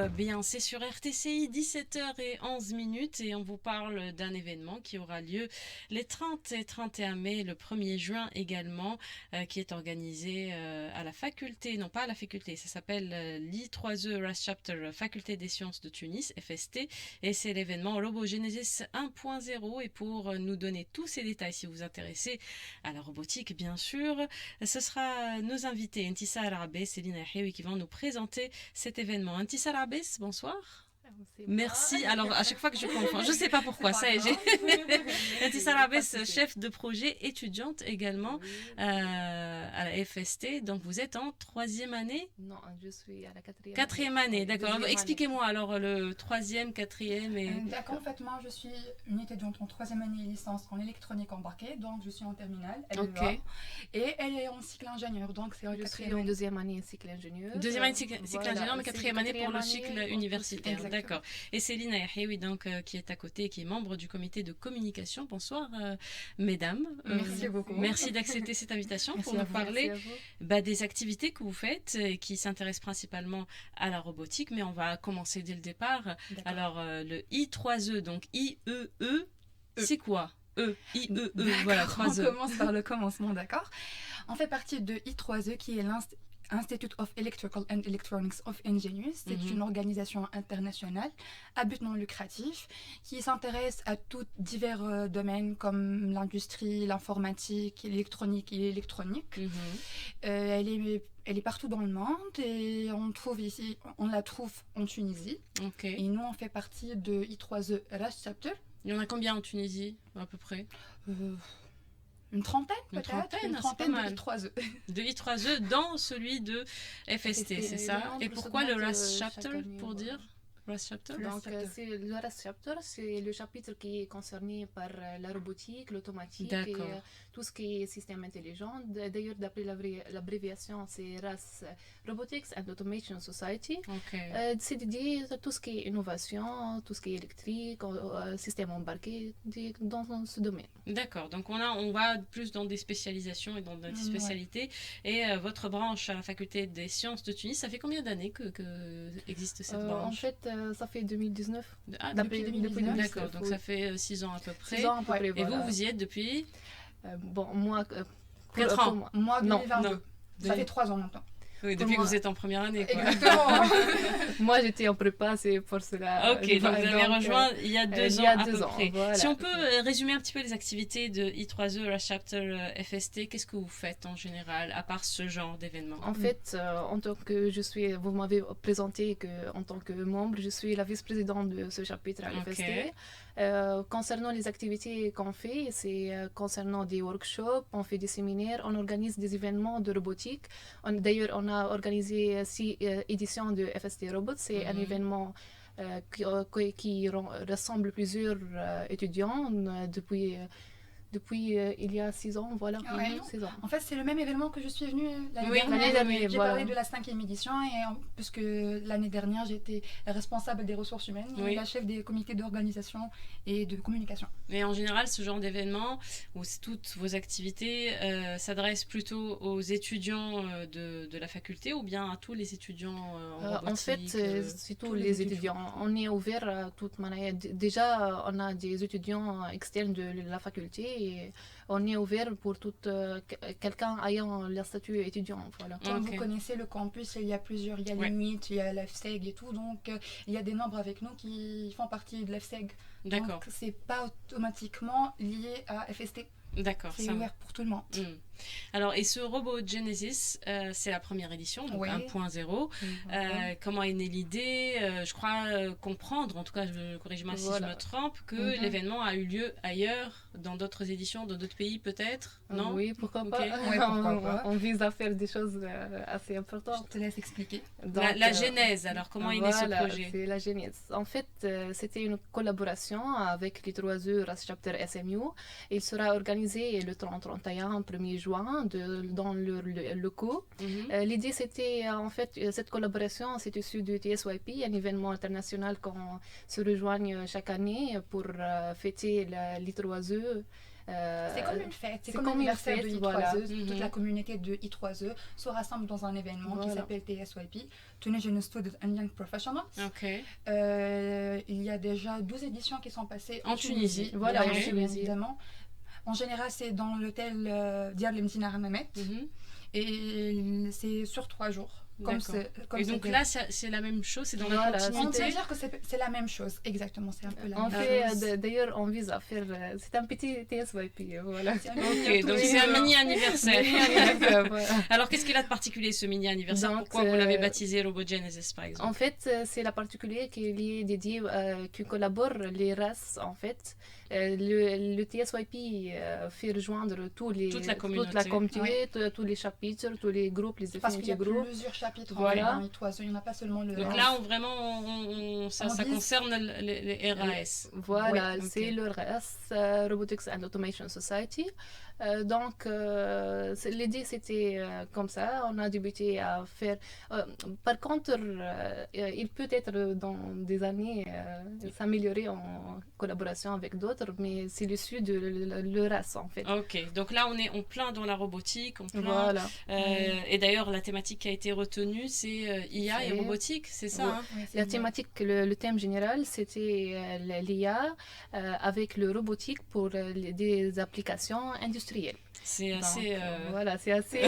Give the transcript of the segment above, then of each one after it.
Bien, c'est sur RTCI, 17h11 et on vous parle d'un événement qui aura lieu les 30 et 31 mai, le 1er juin également, qui est organisé à la faculté, non pas à la faculté, ça s'appelle l'I3E RAS Chapter Faculté des Sciences de Tunis, FST, et c'est l'événement Robogenesis 1.0. Et pour nous donner tous ces détails, si vous vous intéressez à la robotique, bien sûr, ce sera nos invités, Intissar Abès et Lina Yahiaoui, qui vont nous présenter cet événement. Intissar Abès, bonsoir. Merci. Alors, à chaque fois que je confonds, je ne sais pas pourquoi, ça y est, j'ai Intissar Abès, chef de projet, étudiante également à la FST. Donc, vous êtes en 3e année? Non, je suis à la 4e. 4e année, d'accord. Expliquez-moi alors le 3e, 4e et... D'accord, en fait, moi, je suis une étudiante en 3e année licence en électronique embarquée, donc je suis en terminale, elle est là, et elle est en cycle ingénieur, donc c'est en 4e année. Je suis en 2e année cycle ingénieur. 2e année cycle ingénieur, mais 4e année pour le cycle universitaire. Exactement. D'accord. Et c'est Lina Yahiaoui, donc, qui est à côté, qui est membre du comité de communication. Bonsoir, mesdames. Merci beaucoup. Merci d'accepter cette invitation pour nous parler des activités que vous faites et qui s'intéressent principalement à la robotique. Mais on va commencer dès le départ. Alors, le I3E, donc I-E-E, c'est quoi? I-E-E, voilà, 3E. On commence par le commencement, d'accord. On fait partie de I3E, qui est Institute of Electrical and Electronics of Engineers. C'est une organisation internationale à but non lucratif qui s'intéresse à tous divers domaines comme l'industrie, l'informatique, l'électronique et l'électronique. Elle est partout dans le monde et on la trouve en Tunisie. Et nous, on fait partie de I3E RAS Chapter. Il y en a combien en Tunisie, à peu près? Une trentaine peut-être, une trentaine de I3E. De I3E dans celui de FST, c'est ça? Et pourquoi le RAS Chapter, pour dire RAS Chapter? Donc, le RAS Chapter, c'est le chapitre qui est concerné par la robotique, l'automatique et tout ce qui est système intelligent. D'ailleurs, d'après l'abréviation, c'est RAS, Robotics and Automation Society. C'est dédié à tout ce qui est innovation, tout ce qui est électrique, système embarqué, dans ce domaine. D'accord, donc on va plus dans des spécialisations et dans des spécialités. Et votre branche à la faculté des sciences de Tunis, ça fait combien d'années que existe cette branche? En fait, ça fait 2019. Depuis 2019. D'accord, donc ça fait 6 ans à peu près. 6 ans à peu près, Et vous y êtes depuis moi... 4 ans. Moi, 2022. Non. Ça fait 3 ans maintenant. Oui, depuis que vous êtes en première année, quoi. Exactement. Moi, j'étais en prépa, c'est pour cela. Ok, donc vous avez rejoint il y a 2 ans à peu près. Voilà. Si on peut résumer un petit peu les activités de I3E, RAS Chapter FST, qu'est-ce que vous faites en général, à part ce genre d'événement? En fait, en tant que vous m'avez présenté en tant que membre, je suis la vice-présidente de ce chapitre à l'FST. Concernant les activités qu'on fait, c'est concernant des workshops, on fait des séminaires, on organise des événements de robotique. D'ailleurs, on a organisé 6 éditions de FST Robots. C'est un événement qui rassemble plusieurs étudiants depuis il y a 6 ans, voilà. 6 ans. En fait, c'est le même événement que je suis venue l'année dernière. J'ai parlé de la 5e édition puisque l'année dernière, j'étais responsable des ressources humaines et la chef des comités d'organisation et de communication. Et en général, ce genre d'événement, où toutes vos activités s'adressent plutôt aux étudiants de la faculté ou bien à tous les étudiants en robotique? En fait, c'est tous les étudiants. On est ouvert à toute manière. Déjà, on a des étudiants externes de la faculté. Et on est ouvert pour quelqu'un ayant le statut étudiant. Voilà. Comme vous connaissez le campus, il y a plusieurs, il y a l'UNIT, il y a l'EFSEG et tout, donc il y a des membres avec nous qui font partie de l'EFSEG. D'accord. Donc c'est pas automatiquement lié à FST. D'accord. C'est ouvert pour tout le monde. Alors, et ce Robogenesis, c'est la première édition, donc 1.0. Comment est née l'idée? Je crois comprendre, en tout cas, corrige-moi si je me trompe, que l'événement a eu lieu ailleurs, dans d'autres éditions, dans d'autres pays peut-être, non? Oui, pourquoi pas. On vise à faire des choses assez importantes. Je te laisse expliquer. Donc, la genèse, alors, comment est né ce projet? C'est la genèse. En fait, c'était une collaboration avec l'I3E RAS Chapter SMU. Il sera organisé le 30-31, 1er juin, dans leurs locaux. L'idée, c'était, en fait, cette collaboration, c'est issu du TSYP, un événement international qu'on se rejoigne chaque année pour fêter l'I3E C'est comme une fête, c'est c'est comme comme une l'anniversaire de fête, I3E. voilà. Toute la communauté de I3E se rassemble dans un événement qui Voilà. s'appelle TSYP, Tunisian Student and Young Professionals. Ok. Il y a déjà 12 éditions qui sont passées En Tunisie. Voilà, bien en sûr, Tunisie. évidemment. En général, c'est dans l'hôtel Diar El Medina Hammamet. Mhm. Et c'est sur 3 jours. Et donc là, c'est la même chose, c'est dans la Voilà, on continuité. peut dire que c'est la même chose, exactement, c'est un peu la On même fait, chose. d'ailleurs, on vise à faire, c'est un petit TSYP, voilà. C'est un Ok, mini donc tout c'est un mini- mini anniversaire. Voilà. Alors qu'est-ce qu'il a de particulier ce mini anniversaire? Donc, Pourquoi vous l'avez baptisé Robogenesis par exemple? En fait, c'est la particulier qui est dédiée, qui collabore les races, en fait. Le TSYP fait rejoindre toute la communauté, tous les chapitres, tous les groupes, les Parce qu'il y affinités a groupes. plusieurs chapitres Voilà. en I3E, il n'y en a pas seulement le... Donc là, ça vise- concerne les RAS. Voilà, Ouais, ok. c'est le RAS, Robotics and Automation Society. Donc, l'idée, c'était comme ça. On a débuté à faire... par contre, il peut être dans des années s'améliorer en collaboration avec d'autres, mais c'est l'issue de le RAS, en fait. Ok, donc là on est en plein dans la robotique, en plein. Voilà. Et d'ailleurs la thématique qui a été retenue c'est IA et C'est- robotique, c'est ça Ouais. hein? Ouais, c'est La bien. thématique, le thème général, c'était l'IA avec le robotique pour des applications industrielles. C'est Donc, assez. voilà, c'est assez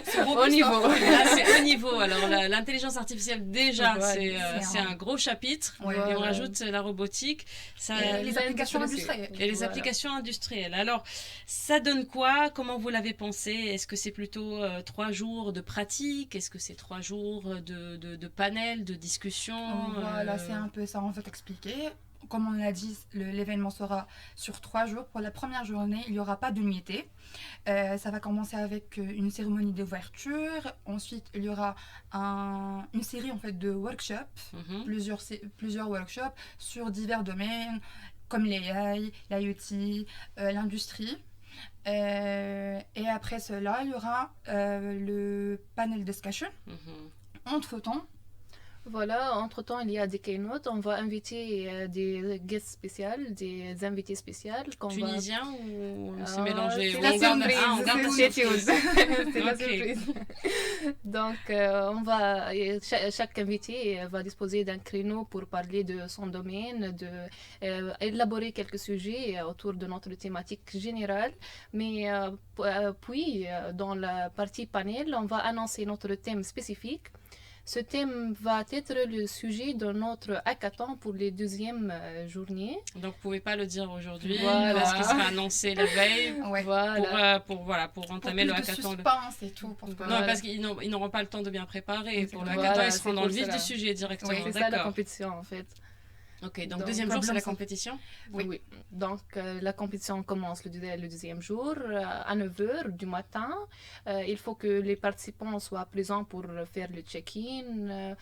C'est au robuste, niveau. hein. Là, c'est haut niveau. Alors, l'intelligence artificielle, déjà, Voilà, c'est un gros chapitre. Ouais. Et on Voilà. rajoute la robotique. Ça, Et les applications l'industrie. industrielles. et les Voilà. applications industrielles. Alors, ça donne quoi? Comment vous l'avez pensé? Est-ce que c'est plutôt 3 jours de pratique? Est-ce que c'est 3 jours de panel, de discussion? Voilà, c'est un peu ça, on va t'expliquer. Comme on l'a dit, l'événement sera sur 3 jours. Pour la première journée, il n'y aura pas de nuitée. Ça va commencer avec une cérémonie d'ouverture. Ensuite, il y aura une série en fait, de workshops, Mhm. plusieurs workshops sur divers domaines comme l'AI, l'IoT, l'industrie. Et après cela, il y aura le panel discussion. Mhm. Entre-temps, Voilà, entre-temps, il y a des keynotes. On va inviter des guests spéciaux, des invités spéciaux. Tunisien ou c'est Ah, mélangé? c'est Ou la on garde- surprise, on garde la c'est surprise. tout. C'est la Ok. surprise. Donc, chaque invité va disposer d'un créneau pour parler de son domaine, élaborer quelques sujets autour de notre thématique générale. Mais puis, dans la partie panel, on va annoncer notre thème spécifique. Ce thème va être le sujet de notre hackathon pour les deuxièmes journées. Donc, vous pouvez pas le dire aujourd'hui Voilà. parce qu'il sera annoncé la veille ouais. Voilà. pour entamer Pour le plus de hackathon. suspense et tout. Pour que- Non, Voilà. parce qu'ils n'auront pas le temps de bien préparer. Pour le Voilà, hackathon, ils c'est seront dans pour le vif cela. du sujet directement. Oui, C'est ça la D'accord. compétition en fait. Ok, donc Donc, deuxième jour, c'est la problème, compétition. Oui. Donc la compétition commence le deuxième jour à 9h du matin. Il faut que les participants soient présents pour faire le check-in.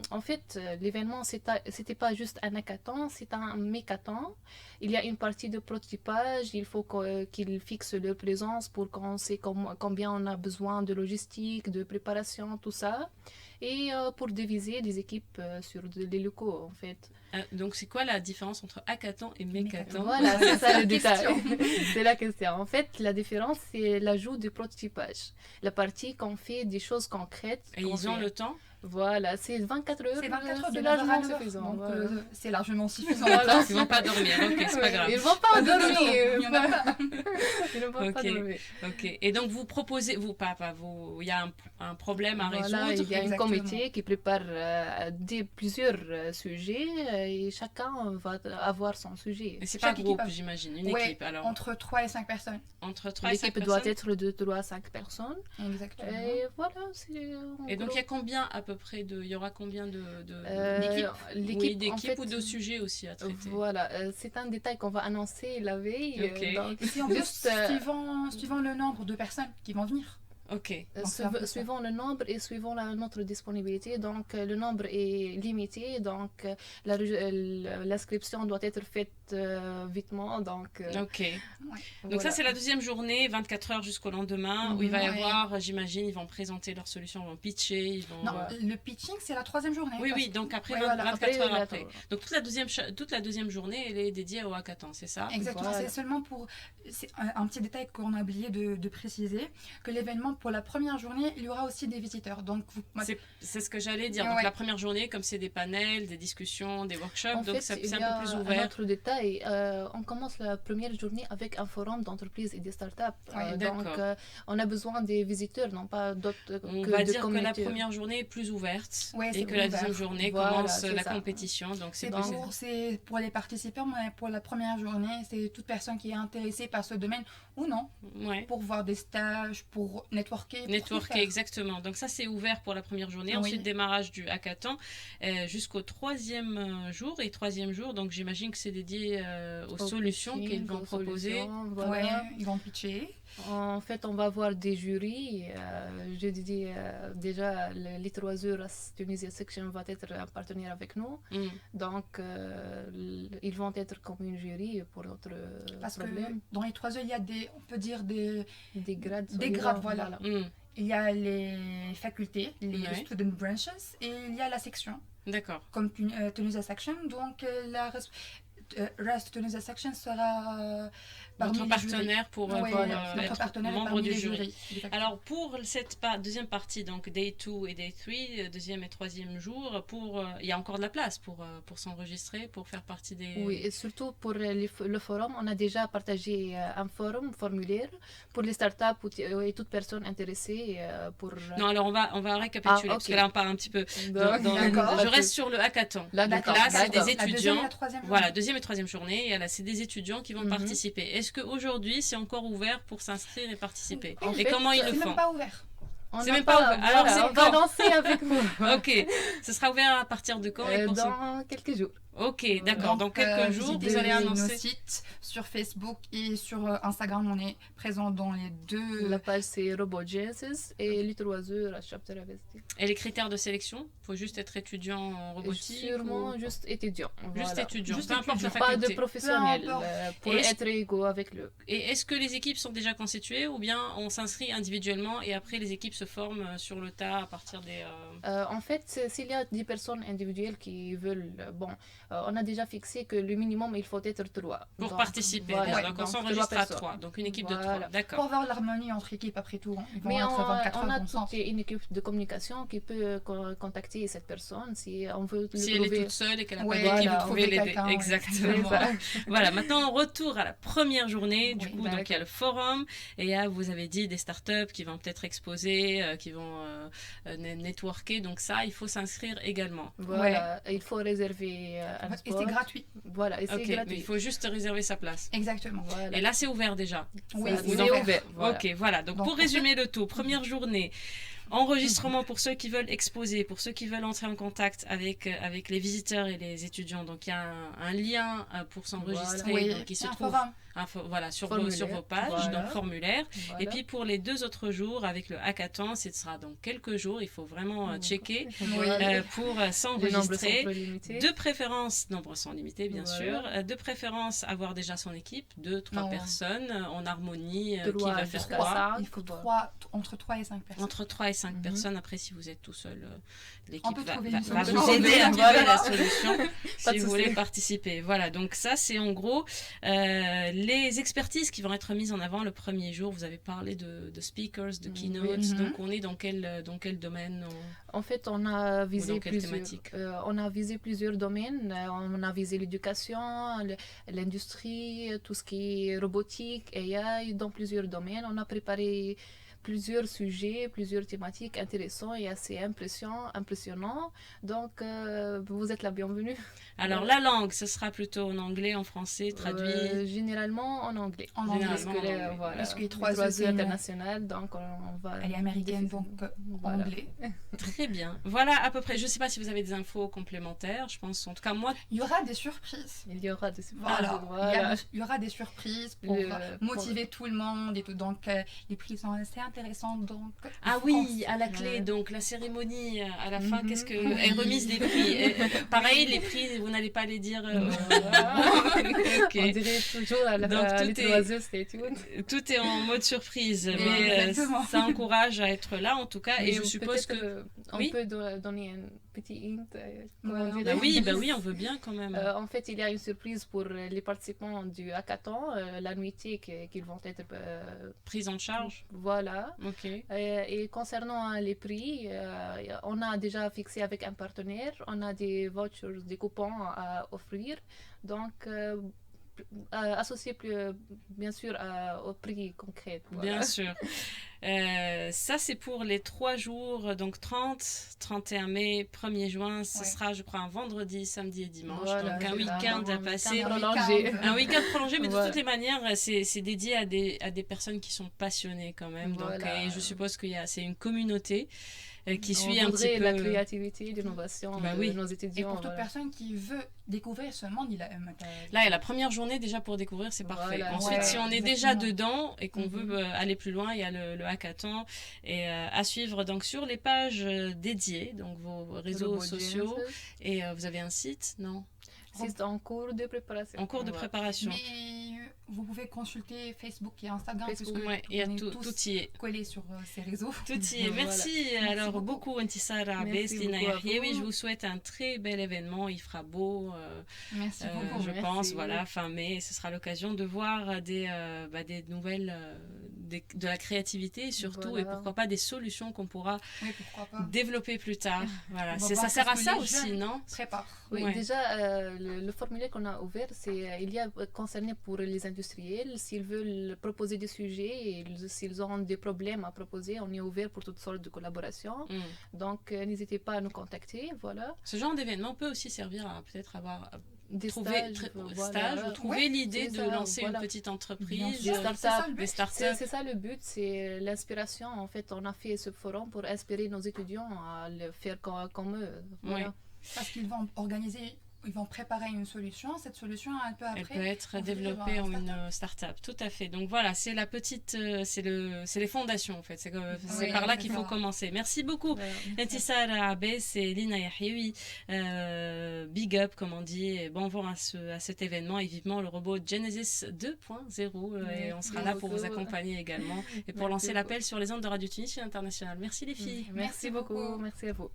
En fait, l'événement, c'était pas juste un hackathon, c'est un mécathon. Il y a une partie de prototypage. Il faut qu'ils fixent leur présence pour qu'on sait combien on a besoin de logistique, de préparation, tout ça. Et pour diviser les équipes sur les locaux, en fait. Donc, c'est quoi la différence entre hackathon et mécathon? Voilà, c'est ça le détail. question. C'est la question. En fait, la différence, c'est l'ajout du prototypage. La partie qu'on fait des choses concrètes. Et qu'on ils ont fait. le temps? Voilà, c'est 24 heures. C'est 24 heures de c'est 9 heures à largement 9 heures. suffisant. Donc, voilà. c'est largement suffisant. Voilà. Ils vont pas dormir, ok, c'est pas grave. Ils vont pas Non, non, non, dormir. il y en a pas. Ils ne vont pas Ok. dormir. Ok. Et donc vous proposez, il y a un problème à Voilà, résoudre. il y a un Exactement. comité qui prépare plusieurs sujets et chacun va avoir son sujet. Et c'est pas Chaque groupe, équipe a- j'imagine, une Ouais, équipe. Alors Entre 3 et 5 personnes. entre 3 et 5 L'équipe doit personnes. être de 3 à 5 personnes. Exactement. Et voilà, c'est. en Et donc gros. il y a combien à peu près il y aura combien de L'équipe. oui, en d'équipes fait, ou de sujets aussi à traiter? Voilà, c'est un détail qu'on va annoncer la veille. Ok. Donc, Et c'est en plus juste, suivant le nombre de personnes qui vont venir. Ok. Suivant le nombre et suivant notre disponibilité. Donc, le nombre est limité. Donc, l'inscription doit être faite vitement. Donc, Ok. Ouais. Donc voilà. ça, c'est la deuxième journée, 24 heures jusqu'au lendemain, où il va y avoir, j'imagine, ils vont présenter leur solution, ils vont pitcher, ils vont... Non, le pitching, c'est la troisième journée. Oui, oui, donc après 24 heures après. Donc toute la deuxième journée, elle est dédiée au hackathon, c'est ça? Exactement, Voilà. c'est seulement pour... C'est un petit détail qu'on a oublié de préciser, que l'événement, pour la première journée, il y aura aussi des visiteurs. Donc, c'est ce que j'allais dire. Donc la première journée, comme c'est des panels, des discussions, des workshops, En donc fait, c'est il y un peu plus a un ouvert. autre détail. On commence la première journée avec un forum d'entreprises et des startups. Oui, donc, on a besoin des visiteurs, non pas d'autres On que va de dire que la communautés. première journée est plus ouverte Ouais, et c'est que la ouvert. deuxième journée Voilà, commence c'est la ça. compétition. Donc c'est plus... pour les participants, mais pour la première journée, c'est toute personne qui est intéressée par ce domaine ou non, Ouais. pour voir des stages, pour networker. Networker, exactement. Donc ça, c'est ouvert pour la première journée. Oui. Ensuite, démarrage du hackathon jusqu'au troisième jour. Et troisième jour, donc j'imagine que c'est dédié aux solutions pitching, qu'ils vont aux proposer. solutions, Ouais, voilà. ils vont pitcher. En fait, on va avoir des jurys. Je dis déjà, l'I3E Tunisia Section va être un partenaire avec nous. Mm. Donc, ils vont être comme une jury pour notre Parce problème. que dans les 3 heures, il y a on peut dire Des grades. des grades, voilà. Mm. Il y a les facultés, les Ouais. student branches, et il y a la section, D'accord. comme Tunisia Section. Donc, Rust Tunisia Section sera parmi Notre les partenaire pour, jurys. Ouais, pour notre être partenaire est membre parmi du les jury. jurys. Exactement. Alors pour cette deuxième partie, donc Day 2 et Day 3, deuxième et troisième jour, il y a encore de la place pour s'enregistrer, pour faire partie des... Oui, et surtout pour le forum, on a déjà partagé un formulaire pour les startups et toute personne intéressée pour... Non, alors on va récapituler, parce que là on parle un petit peu... D'accord. je reste sur le hackathon. Là, Donc d'accord, là, c'est d'accord. des La deuxième et étudiants... la troisième Voilà, journée. deuxième et troisième journée, et là, c'est des étudiants qui vont participer. Est-ce qu'aujourd'hui, c'est encore ouvert pour s'inscrire et participer? En Et fait, comment ils le C'est font? même pas ouvert. On C'est n'a même pas ouvert. Alors, c'est on va quand? lancer avec vous. Ok, ce sera ouvert à partir de quand et pour ce- Dans quelques jours. Ok, d'accord. Dans quelques jours, visitez vous allez nos annoncer. sites sur Facebook et sur Instagram. On est présent dans les deux. La page c'est RobotGenesis et l'I3E, la chapter investir. Et les critères de sélection? Il faut juste être étudiant en robotique? Sûrement ou- juste étudiant. Juste Voilà. étudiant, Juste peu importe la étudiant. Pas de faculté. professionnel Peu importe. pour Et est-ce- être égaux avec le. Et est-ce que les équipes sont déjà constituées ou bien on s'inscrit individuellement et après les équipes se forment sur le tas à partir des... En fait, s'il y a 10 personnes individuelles qui veulent, on a déjà fixé que le minimum il faut être 3. Pour Donc, participer, voilà, donc on donc s'enregistre trois à personnes. 3, donc une équipe de 3, Voilà. Pour d'accord. avoir l'harmonie entre équipes après tout. Ils vont Mais être 24 on a heures ensemble. toute une équipe de communication qui peut contacter cette personne si on veut le Si elle est trouver. toute seule et qu'elle n'a Ouais, pas d'équipe, voilà, vous pouvez trouver l'aider. quelqu'un, ouais. Exactement. C'est ça. Voilà, maintenant on retourne à la première journée. Du Oui, coup, donc il y a le forum et il y a, vous avez dit, des startups qui vont peut-être exposer, qui vont networker. Donc ça, il faut s'inscrire également. Voilà, il faut réserver un Et spot. c'est gratuit. Voilà, et c'est Ok, mais gratuit. il faut juste réserver sa place. Exactement. Voilà. Et là, c'est ouvert déjà. Oui, Ça, c'est c'est ouvert. ouvert. Voilà. Ok, voilà. Donc, Donc, pour en fait- résumer le tout, première journée, enregistrement pour ceux qui veulent exposer, pour ceux qui veulent entrer en contact avec les visiteurs et les étudiants. Donc, il y a un lien pour s'enregistrer. Oui, Donc, il se un trouve forum. voilà, sur Formulaire, vos pages, voilà. donc formulaire. Voilà. Et puis, pour les 2 autres jours, avec le hackathon, ce sera dans quelques jours. Il faut vraiment checker Voilà. pour Les nombres s'enregistrer. sont trop limités. De préférence, nombres sont limités bien Voilà. sûr, de préférence avoir déjà son équipe, 2-3 Non. personnes en harmonie, qui Trois va faire jusqu'à 3. ça. Il faut Voilà. entre 3 et 5 personnes. Entre 3 et 5 Mhm. personnes, après si vous êtes tout seul, On l'équipe peut va trouver une va solution. vous aider à trouver Voilà. la solution Pas si de vous voulez souci. participer. Voilà, donc ça c'est en gros les expertises qui vont être mises en avant le premier jour. Vous avez parlé de speakers, de keynotes, Mhm. donc on est dans quel domaine En fait, on a visé dans quelle plusieurs. thématique? On a visé plusieurs domaines. On a visé l'éducation, l'industrie, tout ce qui est robotique, AI, dans plusieurs domaines. On a préparé plusieurs sujets, plusieurs thématiques intéressantes et assez impressionnants. Donc, vous êtes la bienvenue. Alors la langue, ce sera plutôt en anglais, en français, traduit. Généralement en anglais. En anglais. Parce que Généralement en là, anglais. voilà, Parce que les trois trois heures c'est une- internationales, donc on va. Elle est américaine, donc Voilà. anglais. Très bien. Voilà à peu près. Je ne sais pas si vous avez des infos complémentaires. Je pense, en tout cas, moi, Il y aura des surprises. Il y aura des Voilà. voilà. Il y aura des surprises pour motiver tout le monde et tout. Donc, les prix sont assez intéressante. Donc, Ah oui, à la clé, donc la cérémonie à la fin, qu'est-ce que est remise des prix. Pareil, les prix, vous n'allez pas les dire. On dirait toujours à tout est en mode surprise, mais ça encourage à être là en tout cas. Et je suppose que on peut donner un petit hint. Oui, on veut bien quand même. En fait, il y a une surprise pour les participants du hackathon, la nuitée qu'ils vont être prise en charge. Voilà. Ok. Et concernant les prix, on a déjà fixé avec un partenaire, on a des vouchers, des coupons à offrir. Donc, associé bien sûr au prix concret. Voilà. Bien sûr. Ça, c'est pour les 3 jours, donc 30, 31 mai, 1er juin. Ce sera, je crois, un vendredi, samedi et dimanche. Voilà, donc un week-end à passer. Un week-end prolongé, mais de toutes les manières, c'est dédié à des personnes qui sont passionnées quand même. Voilà. Donc, et je suppose que c'est une communauté qui suit un petit peu la créativité, l'innovation de nos étudiants. Et pour toute personne qui veut découvrir ce monde, là, la première journée déjà pour découvrir, c'est parfait. Voilà. Ensuite, si on est déjà dedans et qu'on veut aller plus loin, il y a le hackathon et à suivre donc sur les pages dédiées, donc vos réseaux sociaux. Et vous avez un site, non? C'est en cours de préparation. En cours de préparation. Mais vous pouvez consulter Facebook et Instagram, puisque il y a tout y est collé sur ces réseaux. Tout y est. Merci, alors beaucoup Intisara Abès, Lina Yahiewi. Je vous souhaite un très bel événement. Il fera beau. Merci beaucoup. Je pense, voilà, fin mai. Ce sera l'occasion de voir des nouvelles, de la créativité et surtout, et pourquoi pas des solutions qu'on pourra développer plus tard. Voilà, ça sert à ça aussi, non? Prépare. Oui, déjà, le formulaire qu'on a ouvert, il y a concerné pour les industriels. S'ils veulent proposer des sujets et s'ils ont des problèmes à proposer, on est ouvert pour toutes sortes de collaborations. Donc, n'hésitez pas à nous contacter. Voilà. Ce genre d'événement peut aussi servir à peut-être avoir des stages ou trouver l'idée de lancer une petite entreprise, des startups. C'est ça le but, c'est l'inspiration. En fait, on a fait ce forum pour inspirer nos étudiants à le faire comme eux. Voilà. Oui. Parce qu'ils vont ils vont préparer une solution. Cette solution, elle peut être développée en une start-up. Tout à fait. Donc voilà, c'est la petite, c'est les fondations en fait. C'est par là qu'il faut commencer. Merci beaucoup, Intisara Abès et Lina Yahiewi. Big up, comme on dit. Et bon vent à cet événement et vivement le robot Genesis 2.0. Et on sera là pour vous accompagner également et pour lancer l'appel sur les ondes de Radio Tunis International. Merci les filles. Merci beaucoup. Merci à vous.